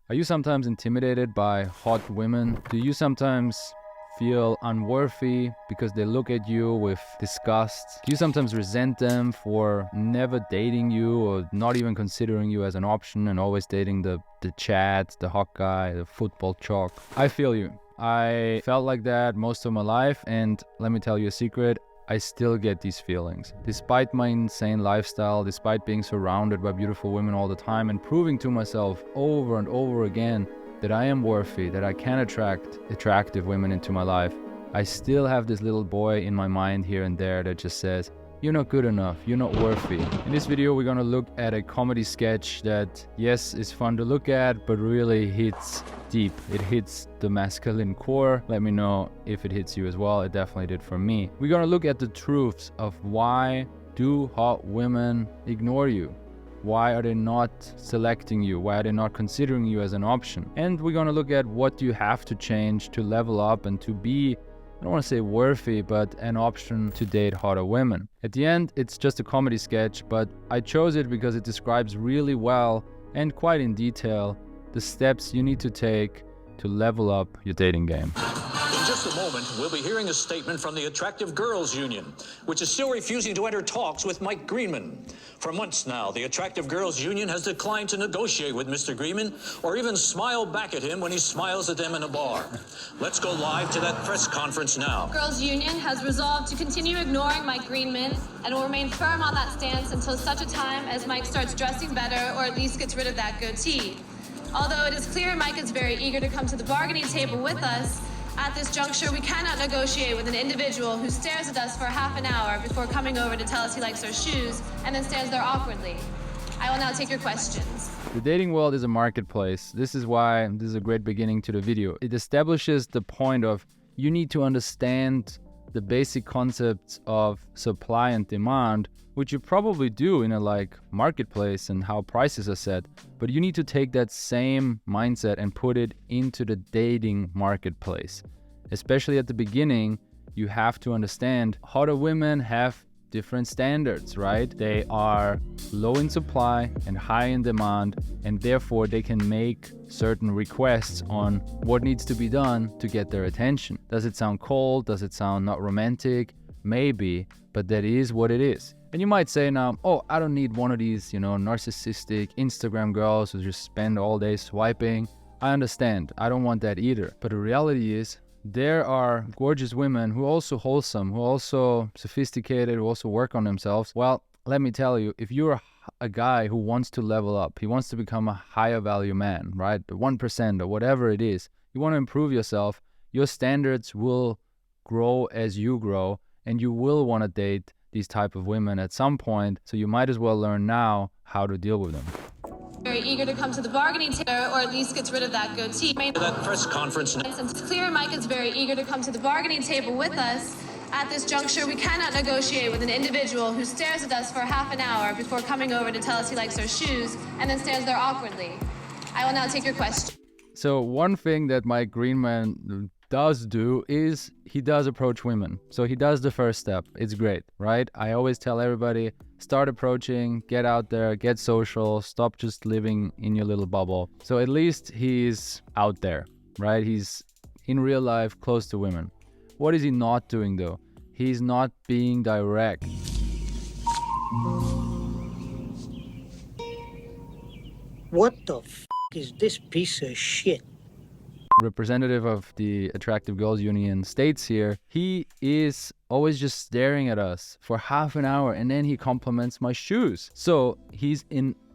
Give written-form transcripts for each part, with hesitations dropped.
Are you sometimes intimidated by hot women? Do you sometimes feel unworthy because they look at you with disgust? Do you sometimes resent them for never dating you or not even considering you as an option and always dating the Chad, the hot guy, the football chalk? I feel you. I felt like that most of my life, and let me tell you a secret, I still get these feelings. Despite my insane lifestyle, despite being surrounded by beautiful women all the time and proving to myself over and over again that I am worthy, that I can attract attractive women into my life, I still have this little boy in my mind here and there that just says, you're not good enough, you're not worthy. In this video, we're gonna look at a comedy sketch that, yes, is fun to look at, but really hits deep. It hits the masculine core. Let me know if it hits you as well. It definitely did for me. We're gonna look at the truths of why do hot women ignore you? Why are they not selecting you? Why are they not considering you as an option? And we're gonna look at what you have to change to level up and to be, I don't want to say worthy, but an option to date hotter women. At the end, it's just a comedy sketch, but I chose it because it describes really well and quite in detail the steps you need to take to level up your dating game. In just a moment, we'll be hearing a statement from the Attractive Girls Union, which is still refusing to enter talks with Mike Greenman. For months now, the Attractive Girls Union has declined to negotiate with Mr. Greenman or even smile back at him when he smiles at them in a bar. Let's go live to that press conference now. Girls Union has resolved to continue ignoring Mike Greenman and will remain firm on that stance until such a time as Mike starts dressing better or at least gets rid of that goatee. Although it is clear Mike is very eager to come to the bargaining table with us, at this juncture, we cannot negotiate with an individual who stares at us for half an hour before coming over to tell us he likes our shoes and then stands there awkwardly. I will now take your questions. The dating world is a marketplace. This is why this is a great beginning to the video. It establishes the point of you need to understand the basic concepts of supply and demand, which you probably do in a marketplace and how prices are set, but you need to take that same mindset and put it into the dating marketplace. Especially at the beginning, you have to understand hotter women have different standards, right? They are low in supply and high in demand, and therefore they can make certain requests on what needs to be done to get their attention. Does it sound cold? Does it sound not romantic? Maybe, but that is what it is. And you might say now, oh, I don't need one of these, narcissistic Instagram girls who just spend all day swiping. I understand. I don't want that either. But the reality is, there are gorgeous women who are also wholesome, who are also sophisticated, who also work on themselves. Well, let me tell you, if you're a guy who wants to level up, he wants to become a higher value man, right? The 1% or whatever it is, you want to improve yourself, your standards will grow as you grow, and you will want to date these type of women at some point, so you might as well learn now how to deal with them. Very eager to come to the bargaining table or at least gets rid of that goatee. That press conference now. It's clear Mike is very eager to come to the bargaining table with us. At this juncture, we cannot negotiate with an individual who stares at us for half an hour before coming over to tell us he likes our shoes and then stands there awkwardly. I will now take your question. So one thing that Mike Greenman does do is he does approach women. So he does the first step. It's great, right? I always tell everybody, start approaching, get out there, get social, stop just living in your little bubble. So at least he's out there, right? He's in real life close to women. What is he not doing though? He's not being direct. What the is this piece of shit? Representative of the Attractive Girls Union states here, he is always just staring at us for half an hour and then he compliments my shoes. So he's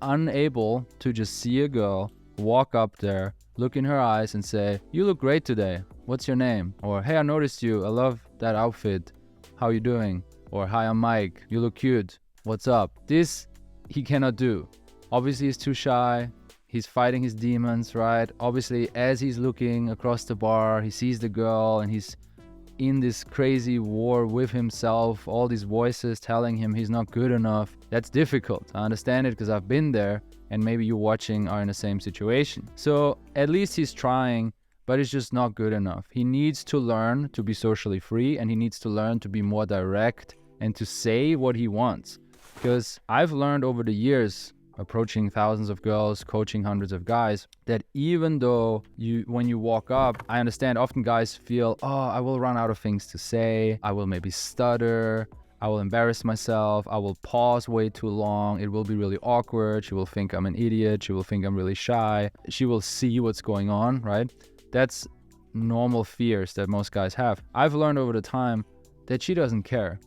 unable to just see a girl, walk up there, look in her eyes and say, you look great today. What's your name? Or, hey, I noticed you. I love that outfit. How you doing? Or, hi, I'm Mike. You look cute. What's up? This he cannot do. Obviously, he's too shy. He's fighting his demons, right? Obviously, as he's looking across the bar, he sees the girl and he's in this crazy war with himself, all these voices telling him he's not good enough. That's difficult. I understand it because I've been there and maybe you watching are in the same situation. So at least he's trying, but it's just not good enough. He needs to learn to be socially free and he needs to learn to be more direct and to say what he wants. Because I've learned over the years approaching thousands of girls, coaching hundreds of guys, that even though when you walk up, I understand often guys feel, oh, I will run out of things to say, I will maybe stutter, I will embarrass myself, I will pause way too long, it will be really awkward, she will think I'm an idiot, she will think I'm really shy, she will see what's going on, right? That's normal fears that most guys have. I've learned over the time that she doesn't care.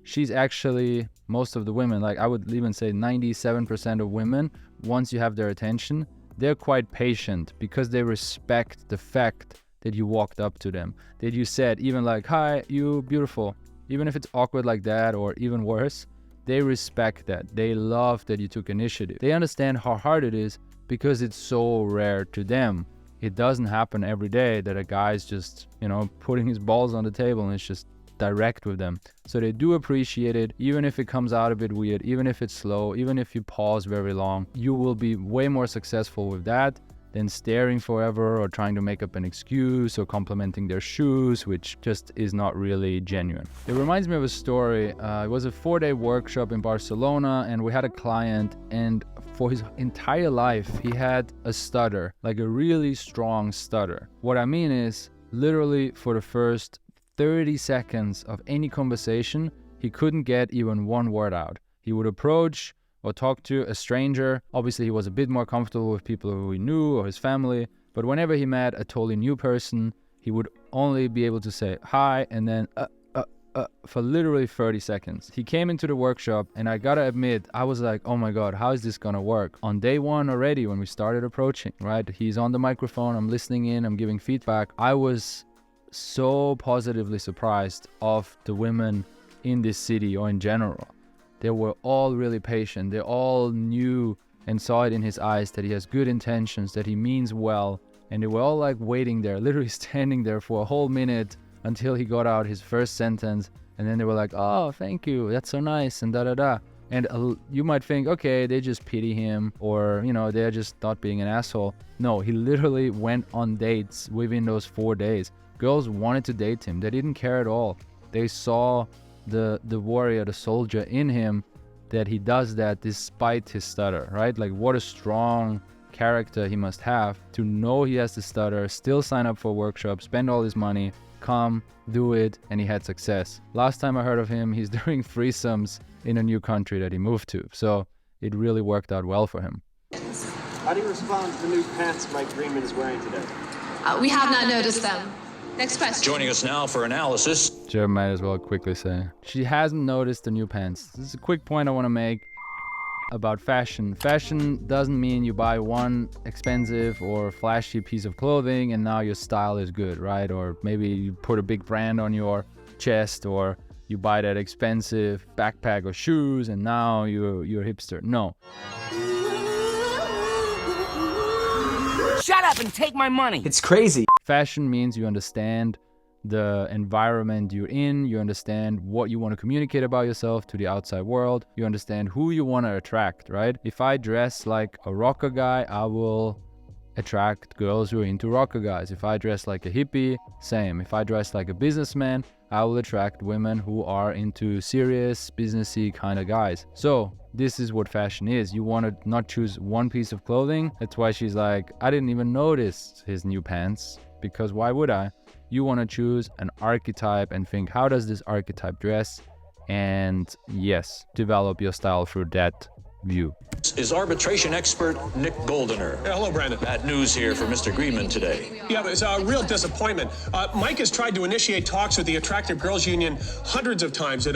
She's actually, most of the women, like I would even say 97% of women, once you have their attention, they're quite patient because they respect the fact that you walked up to them, that you said even like, hi, you beautiful. Even if it's awkward like that or even worse, they respect that. They love that you took initiative. They understand how hard it is because it's so rare to them. It doesn't happen every day that a guy's just, putting his balls on the table and it's just direct with them. So they do appreciate it, even if it comes out a bit weird, even if it's slow, even if you pause very long. You will be way more successful with that than staring forever or trying to make up an excuse or complimenting their shoes, which just is not really genuine. It reminds me of a story. It was a 4-day workshop in Barcelona, and we had a client, and for his entire life he had a stutter, like a really strong stutter. What I mean is, literally for the first 30 seconds of any conversation, he couldn't get even one word out. He would approach or talk to a stranger. Obviously, he was a bit more comfortable with people who he knew or his family, but whenever he met a totally new person, he would only be able to say hi and then for literally 30 seconds. He came into the workshop, and I gotta admit, I was like, oh my God, how is this gonna work? On day one already, when we started approaching, right? He's on the microphone, I'm listening in, I'm giving feedback. I was so positively surprised of the women in this city or in general. They were all really patient. They all knew and saw it in his eyes that he has good intentions, that he means well. And they were all like waiting there, literally standing there for a whole minute until he got out his first sentence. And then they were like, oh, thank you, that's so nice, and da-da-da. And you might think, okay, they just pity him, or, they're just not being an asshole. No, he literally went on dates within those 4 days. Girls wanted to date him. They didn't care at all. They saw the warrior, the soldier in him, that he does that despite his stutter, right? Like, what a strong character he must have to know he has the stutter, still sign up for a workshop, spend all his money, come, do it, and he had success. Last time I heard of him, he's doing threesomes in a new country that he moved to. So it really worked out well for him. How do you respond to the new pants Mike Greenman is wearing today? We have not noticed them. Next question. Joining us now for analysis. Sure, might as well quickly say. She hasn't noticed the new pants. This is a quick point I want to make about fashion. Fashion doesn't mean you buy one expensive or flashy piece of clothing and now your style is good, right? Or maybe you put a big brand on your chest, or you buy that expensive backpack or shoes and now you're a hipster. No. Shut up and take my money. It's crazy. Fashion means you understand the environment you're in, you understand what you want to communicate about yourself to the outside world, you understand who you want to attract, right? If I dress like a rocker guy, I will attract girls who are into rocker guys. If I dress like a hippie, same. If I dress like a businessman, I will attract women who are into serious, businessy kind of guys. So this is what fashion is. You want to not choose one piece of clothing. That's why she's like, I didn't even notice his new pants, because why would I? You want to choose an archetype and think, how does this archetype dress? And yes, develop your style through that view. Is arbitration expert Nick Goldener. Yeah, hello, Brandon. Bad news here for Mr. Greenman today. Yeah, but it's a real disappointment. Mike has tried to initiate talks with the Attractive Girls Union hundreds of times at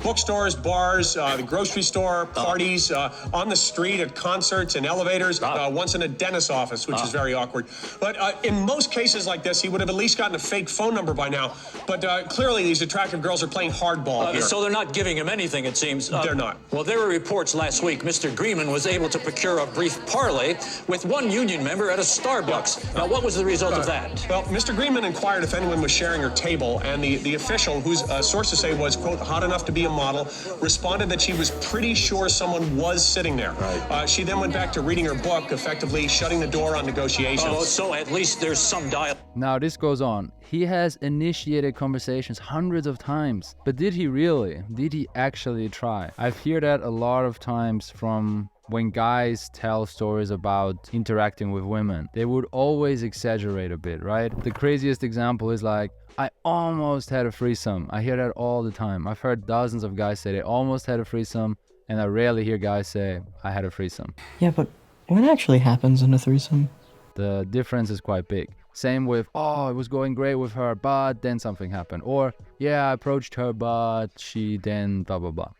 bookstores, bars, the grocery store, parties, on the street, at concerts, in elevators, once in a dentist's office, which is very awkward. But in most cases like this, he would have at least gotten a fake phone number by now. But clearly, these attractive girls are playing hardball here. So they're not giving him anything, it seems. They're not. Well, there were reports last week Mr. Greenman was able to procure a brief parley with one union member at a Starbucks. Now, what was the result of that? Well, Mr. Greenman inquired if anyone was sharing her table, and the official, whose sources say was, quote, hot enough to be a model, responded that she was pretty sure someone was sitting there. Right. She then went back to reading her book, effectively shutting the door on negotiations. Oh, so at least there's some dialogue. Now this goes on. He has initiated conversations hundreds of times, but did he really? Did he actually try? I've heard that a lot of times from when guys tell stories about interacting with women, they would always exaggerate a bit, right? The craziest example is like, I almost had a threesome. I hear that all the time. I've heard dozens of guys say they almost had a threesome, and I rarely hear guys say, I had a threesome. Yeah, but what actually happens in a threesome? The difference is quite big. Same with, oh, it was going great with her, but then something happened. Or, yeah, I approached her, but she then blah, blah, blah.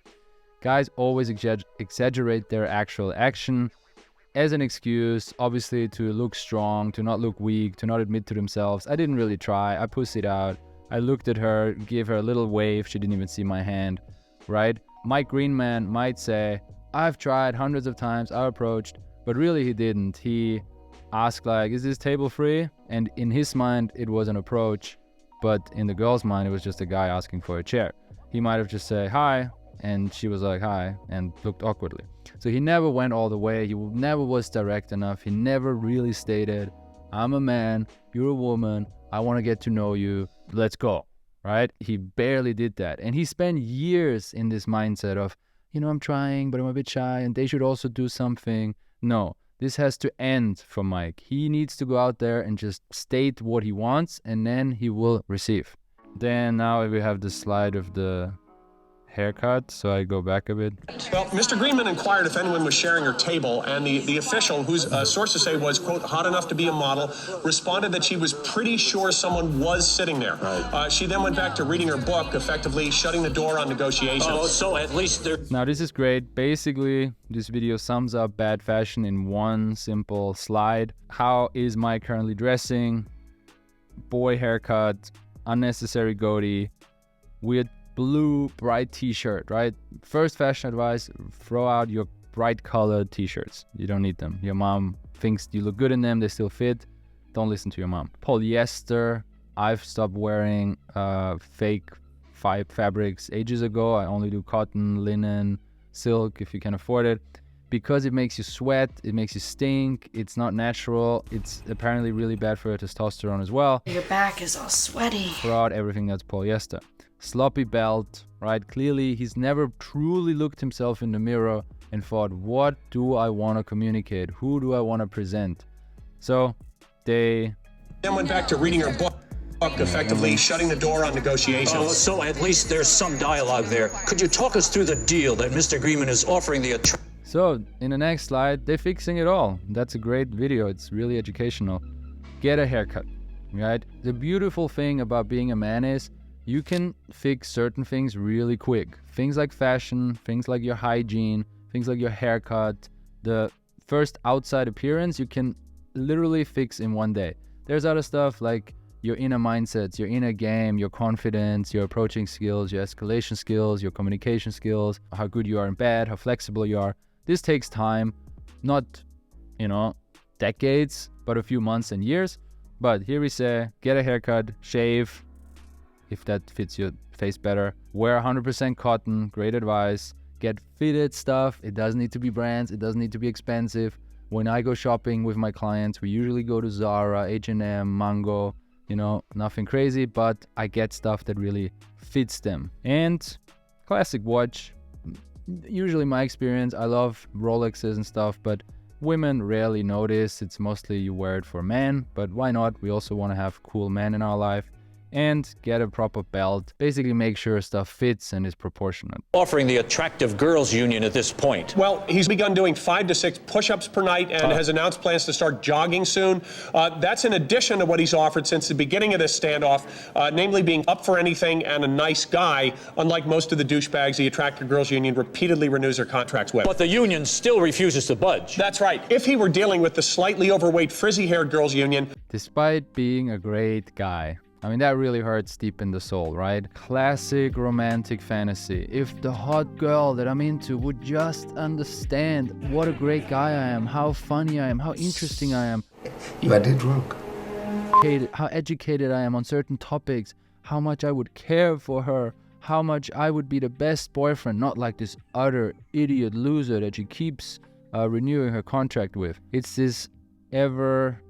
Guys always exaggerate their actual action as an excuse, obviously, to look strong, to not look weak, to not admit to themselves, I didn't really try, I pussied out, I looked at her, gave her a little wave, she didn't even see my hand, right? Mike Greenman might say, I've tried hundreds of times, I approached, but really he didn't. He asked like, is this table free? And in his mind, it was an approach, but in the girl's mind, it was just a guy asking for a chair. He might have just said, hi, and she was like, hi, and looked awkwardly. So he never went all the way, he never was direct enough, he never really stated, I'm a man, you're a woman, I want to get to know you, let's go, right? He barely did that. And he spent years in this mindset of, I'm trying, but I'm a bit shy, and they should also do something. No, this has to end for Mike. He needs to go out there and just state what he wants, and then he will receive. Then now we have the slide of the haircut, so I go back a bit. Well, Mr. Greenman inquired if anyone was sharing her table, and the official, whose sources say was, quote, hot enough to be a model, responded that she was pretty sure someone was sitting there. Right. She then went back to reading her book, effectively shutting the door on negotiations. Oh, so at least there... Now this is great. Basically, this video sums up bad fashion in one simple slide. How is Mike currently dressing? Boy haircut, unnecessary goatee, weird blue bright t-shirt, right? First fashion advice, throw out your bright colored t-shirts. You don't need them. Your mom thinks you look good in them, they still fit. Don't listen to your mom. Polyester, I've stopped wearing fake fabrics ages ago. I only do cotton, linen, silk if you can afford it, because it makes you sweat, it makes you stink, it's not natural, it's apparently really bad for your testosterone as well. Your back is all sweaty. Throw out everything that's polyester. Sloppy belt, right? Clearly, he's never truly looked himself in the mirror and thought, what do I want to communicate? Who do I want to present? So they then went back to reading her book, effectively shutting the door on negotiations. Oh, so at least there's some dialogue there. Could you talk us through the deal that Mr. Greenman is offering the So in the next slide, they're fixing it all. That's a great video. It's really educational. Get a haircut, right? The beautiful thing about being a man is you can fix certain things really quick. Things like fashion, things like your hygiene, things like your haircut, the first outside appearance, you can literally fix in one day. There's other stuff like your inner mindsets, your inner game, your confidence, your approaching skills, your escalation skills, your communication skills, how good you are in bed, how flexible you are. This takes time, not, decades, but a few months and years. But here we say, get a haircut, shave, if that fits your face better. Wear 100% cotton, great advice. Get fitted stuff. It doesn't need to be brands. It doesn't need to be expensive. When I go shopping with my clients, we usually go to Zara, H&M, Mango, nothing crazy, but I get stuff that really fits them. And classic watch. Usually my experience, I love Rolexes and stuff, but women rarely notice. It's mostly you wear it for men, but why not? We also want to have cool men in our life. And get a proper belt. Basically make sure stuff fits and is proportionate. offering the Attractive Girls Union at this point? Well, he's begun doing 5 to 6 push-ups per night and has announced plans to start jogging soon. That's in addition to what he's offered since the beginning of this standoff, namely being up for anything and a nice guy, unlike most of the douchebags the Attractive Girls Union repeatedly renews their contracts with. But the union still refuses to budge. That's right. If he were dealing with the slightly overweight, frizzy-haired Girls Union... Despite being a great guy. I mean, that really hurts deep in the soul, right? Classic romantic fantasy. If the hot girl that I'm into would just understand what a great guy I am, how funny I am, how interesting I am. You are dead drunk. How educated I am on certain topics, how much I would care for her, how much I would be the best boyfriend, not like this utter idiot loser that she keeps renewing her contract with. It's this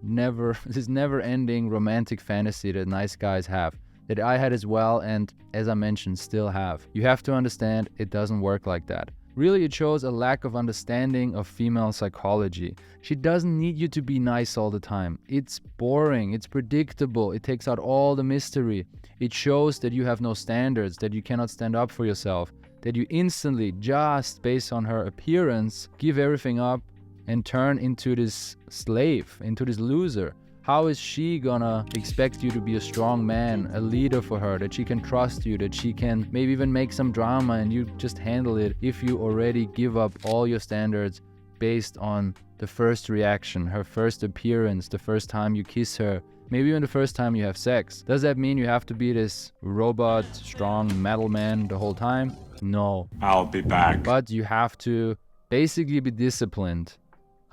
never-ending romantic fantasy that nice guys have, that I had as well, and as I mentioned, still have. You have to understand it doesn't work like that. Really, it shows a lack of understanding of female psychology. She doesn't need you to be nice all the time. It's boring, it's predictable, it takes out all the mystery. It shows that you have no standards, that you cannot stand up for yourself, that you instantly, just based on her appearance, give everything up and turn into this slave, into this loser. How is she gonna expect you to be a strong man, a leader for her, that she can trust you, that she can maybe even make some drama and you just handle it if you already give up all your standards based on the first reaction, her first appearance, the first time you kiss her, maybe even the first time you have sex? Does that mean you have to be this robot, strong metal man the whole time? No. I'll be back. But you have to basically be disciplined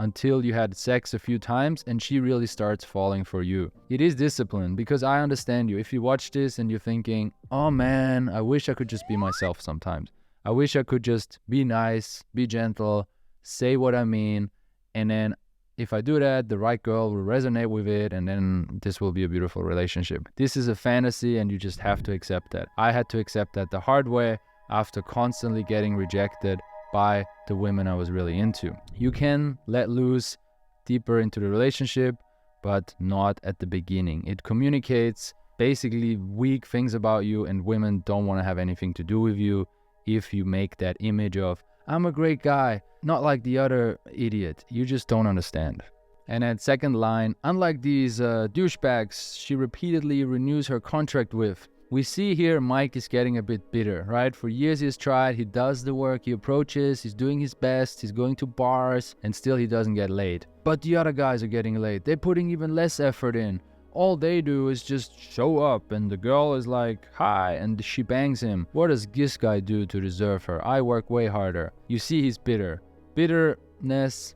until you had sex a few times and she really starts falling for you. It is discipline, because I understand you. If you watch this and you're thinking, oh man, I wish I could just be myself sometimes. I wish I could just be nice, be gentle, say what I mean, and then if I do that, the right girl will resonate with it, and then this will be a beautiful relationship. This is a fantasy and you just have to accept that. I had to accept that the hard way after constantly getting rejected by the women I was really into. You can let loose deeper into the relationship, but not at the beginning. It communicates basically weak things about you, and women don't want to have anything to do with you if you make that image of, I'm a great guy, not like the other idiot. You just don't understand. And at second line, unlike these douchebags she repeatedly renews her contract with, we see here Mike is getting a bit bitter, right? For years he's tried, he does the work, he approaches, he's doing his best, he's going to bars, and still he doesn't get laid. But the other guys are getting laid. They're putting even less effort in. All they do is just show up, and the girl is like, hi, and she bangs him. What does this guy do to deserve her? I work way harder. You see he's bitter. Bitterness,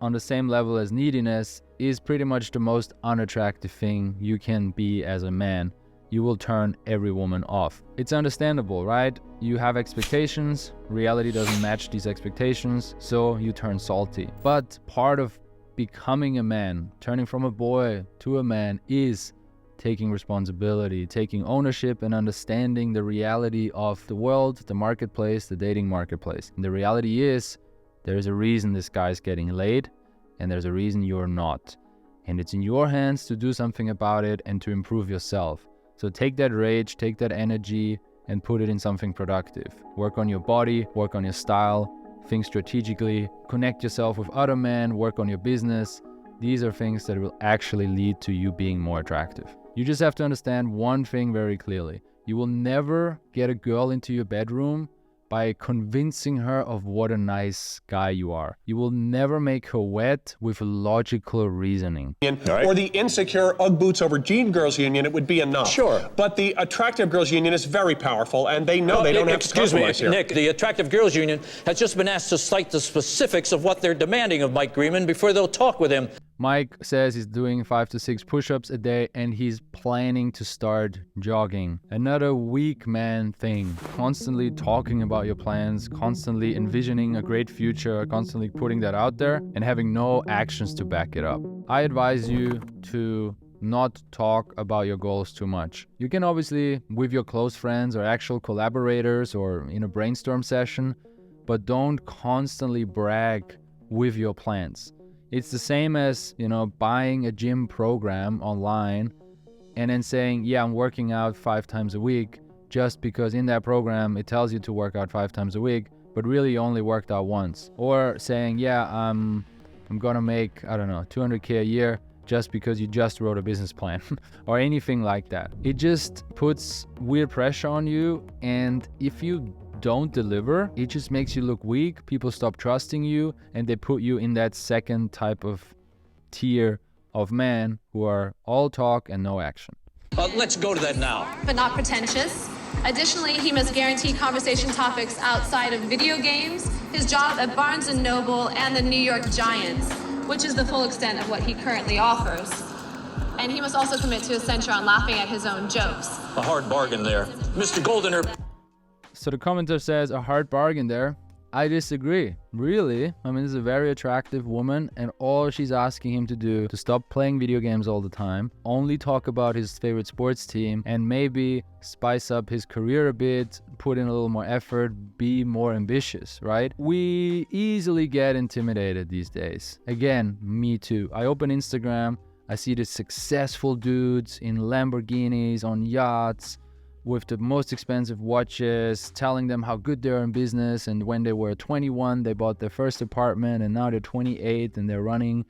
on the same level as neediness, is pretty much the most unattractive thing you can be as a man. You will turn every woman off. It's understandable, right? You have expectations, reality doesn't match these expectations, so you turn salty. But part of becoming a man, turning from a boy to a man, is taking responsibility, taking ownership, and understanding the reality of the world, the marketplace, the dating marketplace. And the reality is, there is a reason this guy's getting laid, and there's a reason you're not. And it's in your hands to do something about it and to improve yourself. So take that rage, take that energy, and put it in something productive. Work on your body, work on your style, think strategically, connect yourself with other men, work on your business. These are things that will actually lead to you being more attractive. You just have to understand one thing very clearly. You will never get a girl into your bedroom by convincing her of what a nice guy you are. You will never make her wet with logical reasoning. Or the insecure Ugg boots over jean girls union, it would be enough. Sure. But the attractive girls union is very powerful, and they know they don't have to compromise here. Nick, the Attractive Girls Union has just been asked to cite the specifics of what they're demanding of Mike Greenman before they'll talk with him. Mike says he's doing 5 to 6 push-ups a day and he's planning to start jogging. Another weak man thing. Constantly talking about your plans, constantly envisioning a great future, constantly putting that out there and having no actions to back it up. I advise you to not talk about your goals too much. You can obviously with your close friends or actual collaborators or in a brainstorm session, but don't constantly brag with your plans. It's the same as, buying a gym program online and then saying, yeah, I'm working out 5 times a week just because in that program it tells you to work out 5 times a week, but really you only worked out once. Or saying, yeah, I'm gonna make, $200K a year just because you just wrote a business plan or anything like that. It just puts weird pressure on you, and if you don't deliver, it just makes you look weak. People stop trusting you and they put you in that second type of tier of men who are all talk and no action. Let's go to that now. But not pretentious. Additionally, he must guarantee conversation topics outside of video games, his job at Barnes & Noble, and the New York Giants, which is the full extent of what he currently offers. And he must also commit to a censure on laughing at his own jokes. A hard bargain there. Mr. Goldener. So the commenter says, a hard bargain there. I disagree. Really? I mean, this is a very attractive woman, and all she's asking him to do to stop playing video games all the time, only talk about his favorite sports team, and maybe spice up his career a bit, put in a little more effort, be more ambitious, right? We easily get intimidated these days. Again, me too. I open Instagram, I see the successful dudes in Lamborghinis, on yachts, with the most expensive watches, telling them how good they are in business, and when they were 21 they bought their first apartment, and now they're 28 and they're running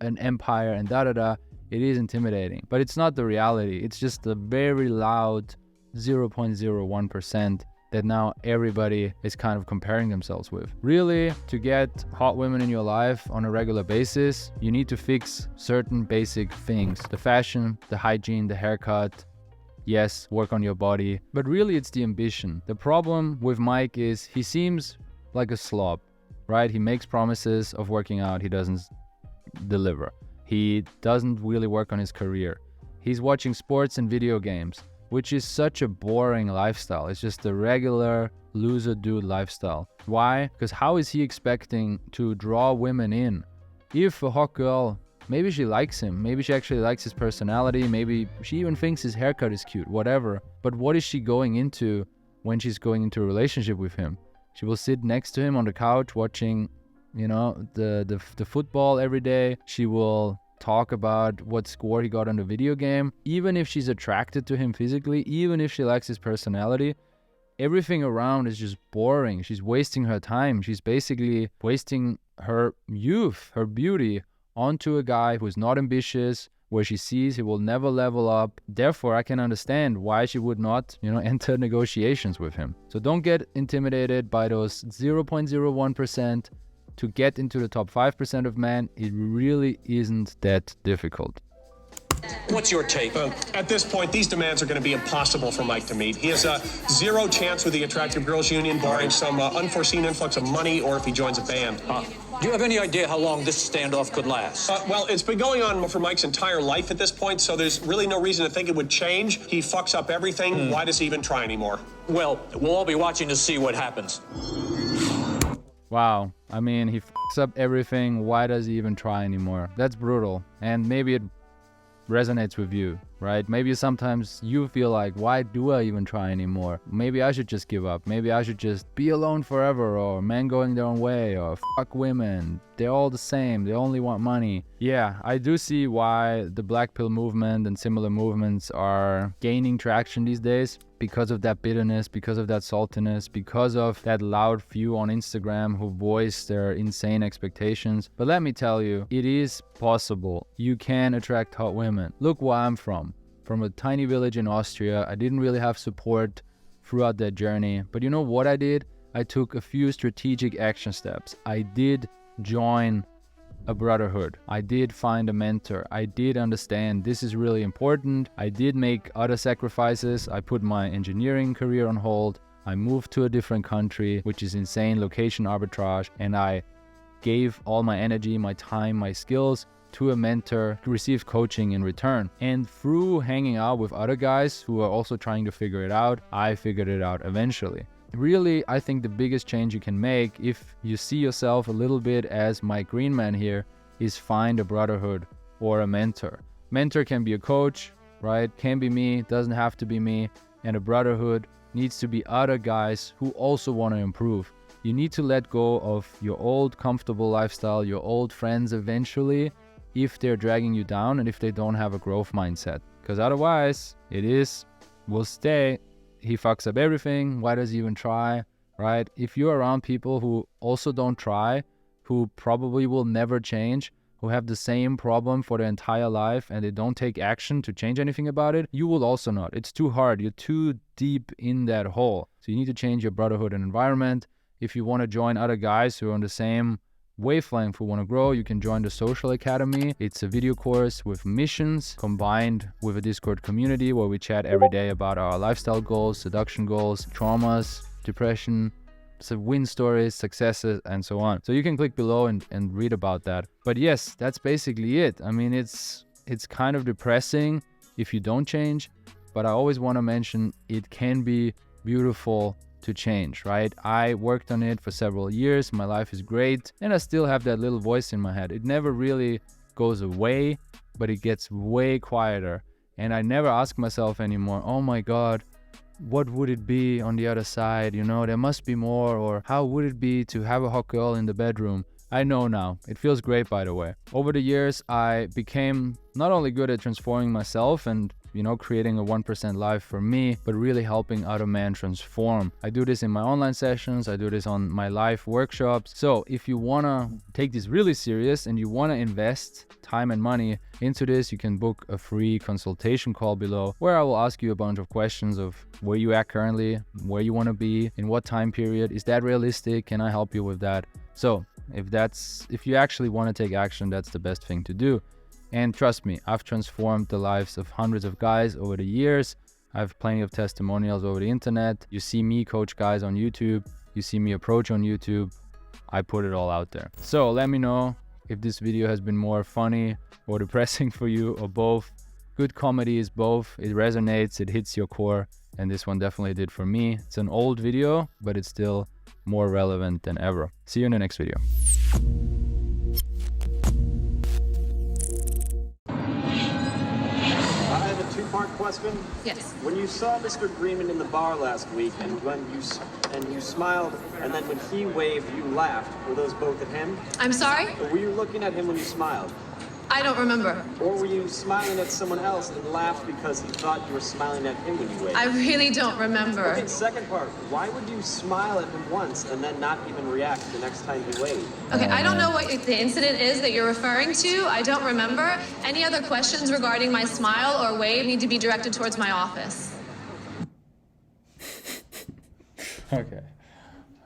an empire, and da-da-da. It is intimidating, but it's not the reality. It's just the very loud 0.01% that now everybody is kind of comparing themselves with. Really, to get hot women in your life on a regular basis, you need to fix certain basic things: the fashion, the hygiene, the haircut. Yes, work on your body, but really it's the ambition. The problem with Mike is he seems like a slob, right? He makes promises of working out, he doesn't deliver. He doesn't really work on his career. He's watching sports and video games, which is such a boring lifestyle. It's just a regular loser dude lifestyle. Why? Because how is he expecting to draw women in? If a hot girl, maybe she likes him, maybe she actually likes his personality, maybe she even thinks his haircut is cute, whatever. But what is she going into when she's going into a relationship with him? She will sit next to him on the couch watching, the football every day. She will talk about what score he got on the video game. Even if she's attracted to him physically, even if she likes his personality, everything around is just boring. She's wasting her time. She's basically wasting her youth, her beauty, onto a guy who's not ambitious, where she sees he will never level up. Therefore, I can understand why she would not, enter negotiations with him. So don't get intimidated by those 0.01%. To get into the top 5% of men, it really isn't that difficult. What's your take? At this point, these demands are going to be impossible for Mike to meet. He has a zero chance with the Attractive Girls Union, barring some unforeseen influx of money or if he joins a band. Do you have any idea how long this standoff could last? Well, it's been going on for Mike's entire life at this point, so there's really no reason to think it would change. He fucks up everything. Why does he even try anymore? Well, we'll all be watching to see what happens. Wow. I mean, he fucks up everything. Why does he even try anymore? That's brutal. And maybe it resonates with you, right? Maybe sometimes you feel like, why do I even try anymore? Maybe I should just give up. Maybe I should just be alone forever, or men going their own way, or fuck women. They're all the same. They only want money. Yeah, I do see why the black pill movement and similar movements are gaining traction these days, because of that bitterness, because of that saltiness, because of that loud few on Instagram who voice their insane expectations. But let me tell you, it is possible. You can attract hot women. Look where I'm from a tiny village in Austria. I didn't really have support throughout that journey. But you know what I did? I took a few strategic action steps. I did join a brotherhood. I did find a mentor. I did understand this is really important. I did make other sacrifices. I put my engineering career on hold. I moved to a different country, which is insane, location arbitrage, and I gave all my energy, my time, my skills to a mentor to receive coaching in return. And through hanging out with other guys who are also trying to figure it out, I figured it out eventually. Really, I think the biggest change you can make, if you see yourself a little bit as Mike Greenman here, is find a brotherhood or a mentor. Mentor can be a coach, right? Can be me, doesn't have to be me. And a brotherhood needs to be other guys who also want to improve. You need to let go of your old comfortable lifestyle, your old friends eventually, if they're dragging you down and if they don't have a growth mindset. Because otherwise, will stay. He fucks up everything. Why does he even try, right? If you're around people who also don't try, who probably will never change, who have the same problem for their entire life and they don't take action to change anything about it, you will also not. It's too hard. You're too deep in that hole. So you need to change your brotherhood and environment. If you want to join other guys who are on the same wavelength who want to grow, you can join the Social Academy. It's a video course with missions combined with a Discord community where we chat every day about our lifestyle goals, seduction goals, traumas, depression, win stories, successes, and so on. So you can click below and read about that. But yes, that's basically it. I mean, it's kind of depressing if you don't change, but I always want to mention it can be beautiful to change, right? I worked on it for several years. My life is great. And I still have that little voice in my head. It never really goes away, but it gets way quieter. And I never ask myself anymore, oh my God, what would it be on the other side? You know, there must be more. Or how would it be to have a hot girl in the bedroom? I know now. It feels great, by the way. Over the years, I became not only good at transforming myself and, you know, creating a 1% life for me, but really helping other men transform. I do this in my online sessions. I do this on my live workshops. So if you want to take this really serious and you want to invest time and money into this, you can book a free consultation call below, where I will ask you a bunch of questions of where you at currently, where you want to be, in what time period. Is that realistic? Can I help you with that? So if you actually want to take action, that's the best thing to do. And trust me, I've transformed the lives of hundreds of guys over the years. I have plenty of testimonials over the internet. You see me coach guys on YouTube. You see me approach on YouTube. I put it all out there. So let me know if this video has been more funny or depressing for you, or both. Good comedy is both. It resonates, it hits your core, and this one definitely did for me. It's an old video, but it's still more relevant than ever. See you in the next video. I have a two-part question. Yes. When you saw Mr. Greenman in the bar last week, and when you smiled, and then when he waved, you laughed. Were those both at him? I'm sorry? Or were you looking at him when you smiled? I don't remember. Or were you smiling at someone else and laughed because he thought you were smiling at him when you waved? I really don't remember. Okay, second part. Why would you smile at him once and then not even react the next time he waved? Okay, I don't know what the incident is that you're referring to. I don't remember. Any other questions regarding my smile or wave need to be directed towards my office. Okay.